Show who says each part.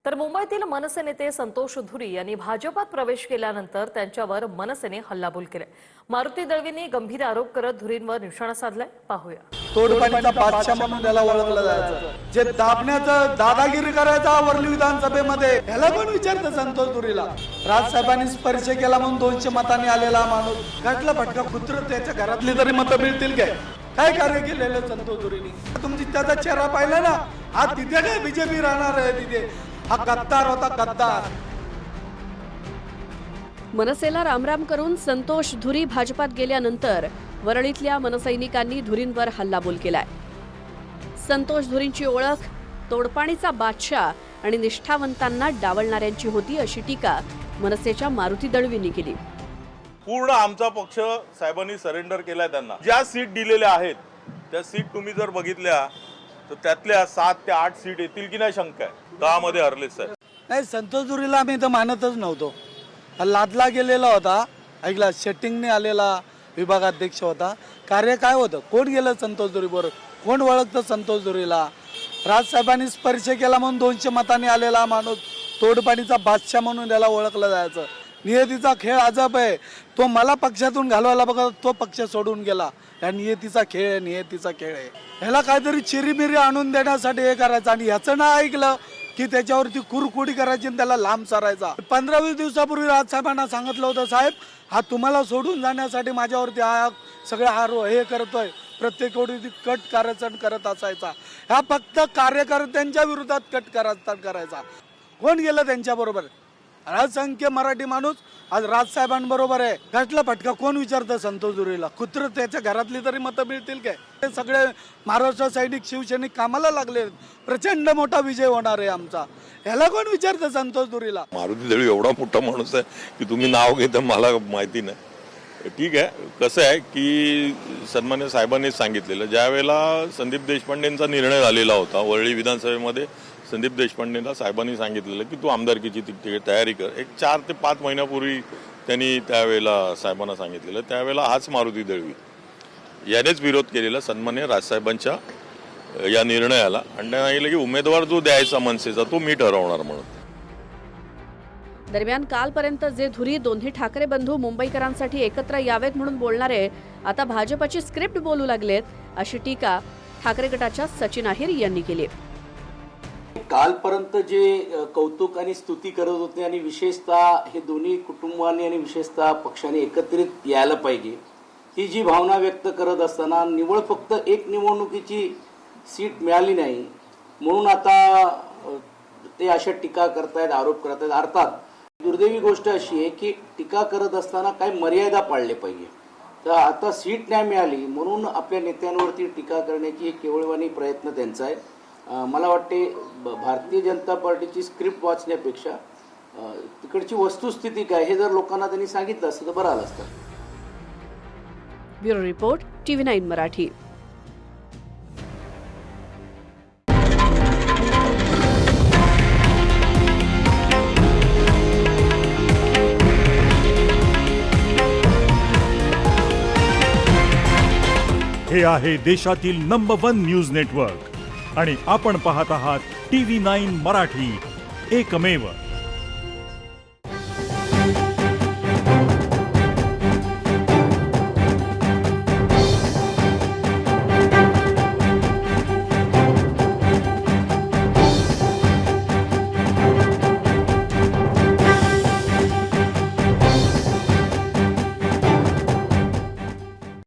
Speaker 1: तर मुंबईतील मनसे नेते संतोष धुरी यांनी भाजपात प्रवेश केल्यानंतर त्यांच्यावर मनसेने हल्लाबोल केलाय। मारुती दळवींनी गंभीर आरोप करत धुरींवर निशाणा साधलाय। पाहूया।
Speaker 2: तोडपाणीचा बादशाह म्हणून त्याला ओळखलं जायचं, जे दाबण्याचं दादागिरी करायचा वरली विधानसभेमध्ये ह्याला पण विचारतं संतोष धुरीला। राजसाहेबांनी स्पर्श केला म्हणून 200 मतांनी आलेला माणूस गाठला फटका कुत्र त्याच्या घरातली तरी मतं मिळतील काय कार्य केलेलं संतोष धुरीनी? तुमची त्याचा चेहरा पाहिला ना, हा तिथे काय बीजेपी राहणार आहे तिथे? हा गद्दार होता, गद्दार।
Speaker 3: मनसेला रामराम करून संतोष धुरी भाजपात गेल्यानंतर वरळीतल्या मनसैनिकांनी धुरींवर हल्लाबोल केलाय। संतोष धुरींची ओळख तोडपाणीचा बादशाह आणि निष्ठावंतांना डावलणाऱ्यांची होती, अशी टीका मनसेच्या मारुती दळवींनी केली।
Speaker 4: पूर्ण आमचा पक्ष साहेबांनी सरेंडर केलाय त्यांना। ज्या सीट दिलेल्या आहेत त्या सीट तुम्ही जर बघितल्या तर त्यातल्या 7 ते 8 सीट येतील की नाही शंका आहे। 10 मध्ये हरले साहेब।
Speaker 2: नाही, संतोष धुरीला आम्ही तर मानतच नव्हतो। लादला गेलेला होता, ऐकला सेटिंगने आलेला विभागाध्यक्ष होता। कार्य काय होतं? कोण गेलं संतोष धुरी बरोबर? कोण ओळखतं संतोष धुरीला? राजसाहेबांनी स्पर्श केला म्हणून 200 मतांनी आलेला माणूस तोडपाणीचा बादशाह म्हणून त्याला ओळखलं जायचं। नियतीचा खेळ अजब आहे। तो मला पक्षातून घालवायला बघा, तो पक्ष सोडून गेला। या नियतीचा खेळ आहे, नियतीचा खेळ आहे। ह्याला काहीतरी चिरीमिरी आणून देण्यासाठी हे करायचं आणि ह्याचं ना ऐकलं की त्याच्यावरती कुरकुडी करायची आणि त्याला लांब सारायचा। 15-20 दिवसापूर्वी राजसाहेबांना सांगितलं होतं, साहेब हा तुम्हाला सोडून जाण्यासाठी माझ्यावरती हा सगळं हे करतोय, प्रत्येक वेळी कट करत असायचा। हा फक्त कार्यकर्त्यांच्या विरोधात कट करायचा। कोण गेलं त्यांच्या बरोबर? असंख्य मराठी माणूस आज राजसाहेबांबरोबर आहे। गाठला फटका कोण विचारतं संतोष धुरीला? कुत्र त्याच्या घरातली तरी मतं मिळतील काय? हे सगळे महाराष्ट्र सैनिक शिवसैनिक कामाला लागले। प्रचंड मोठा विजय होणार आहे आमचा। ह्याला कोण विचारतं संतोष धुरीला?
Speaker 4: मारुती दळवी एवढा मोठा माणूस आहे की तुम्ही नाव घेता मला माहिती नाही। ठीक आहे, कसं आहे की सन्मान्य साहेबांनी सांगितलेलं, ज्या वेळेला संदीप देशपांडेंचा निर्णय झालेला होता वरळी विधानसभेमध्ये, संदीप देशपांडेंना साहेबांनी सांगितलेलं की तू आमदारकीची तयारी कर। एक 4 ते 5 महिन्यापूर्वी त्यांनी त्यावेळेला साहेबांना सांगितलेलं। त्यावेळेला हाच मारुती दळवी यानेच विरोध केलेला सन्मान्य राजसाहेबांच्या या निर्णयाला, आणि त्यांना सांगितलं की उमेदवार जो द्यायचा मनसेचा तो मी ठरवणार म्हणून।
Speaker 3: दरम्यान कालपर्यंत जे धुरी दोन्ही ठाकरे बंधू मुंबईकरांसाठी एकत्र यावेत म्हणून बोलणारे आता भाजपची स्क्रिप्ट बोलू लागलेत, अशी टीका ठाकरे गटाच्या सचिन अहिर यांनी केली।
Speaker 5: कालपर्यंत जे कौतुक आणि स्तुती करत होते आणि विशेषतः हे दोन्ही कुटुंबांनी आणि विशेषतः पक्षाने एकत्रित यायला पाहिजे, ही जी भावना व्यक्त करत असताना निवळ फक्त एक निवडणुकीची सीट मिळाली नाही म्हणून आता ते अशा टीका करतायत, आरोप करतायत। अर्थात दुर्दैवी गोष्ट अशी आहे की टीका करत असताना काही मर्यादा पाळले पाहिजे। तर आता सीट नाही मिळाली म्हणून आपल्या नेत्यांवरती टीका करण्याची एक केवळवाणी प्रयत्न त्यांचा आहे। मला वाटते भारतीय जनता पार्टीची स्क्रिप्ट वाचण्यापेक्षा तिकडची वस्तुस्थिती काय हे जर लोकांना त्यांनी सांगितलं असतं तर बरं आलं असतं।
Speaker 3: Bureau report, TV9 Marathi.
Speaker 6: हे आहे देशातील नंबर 1 न्यूज नेटवर्क आणि आपण पाहत आहात TV9 मराठी, एकमेव।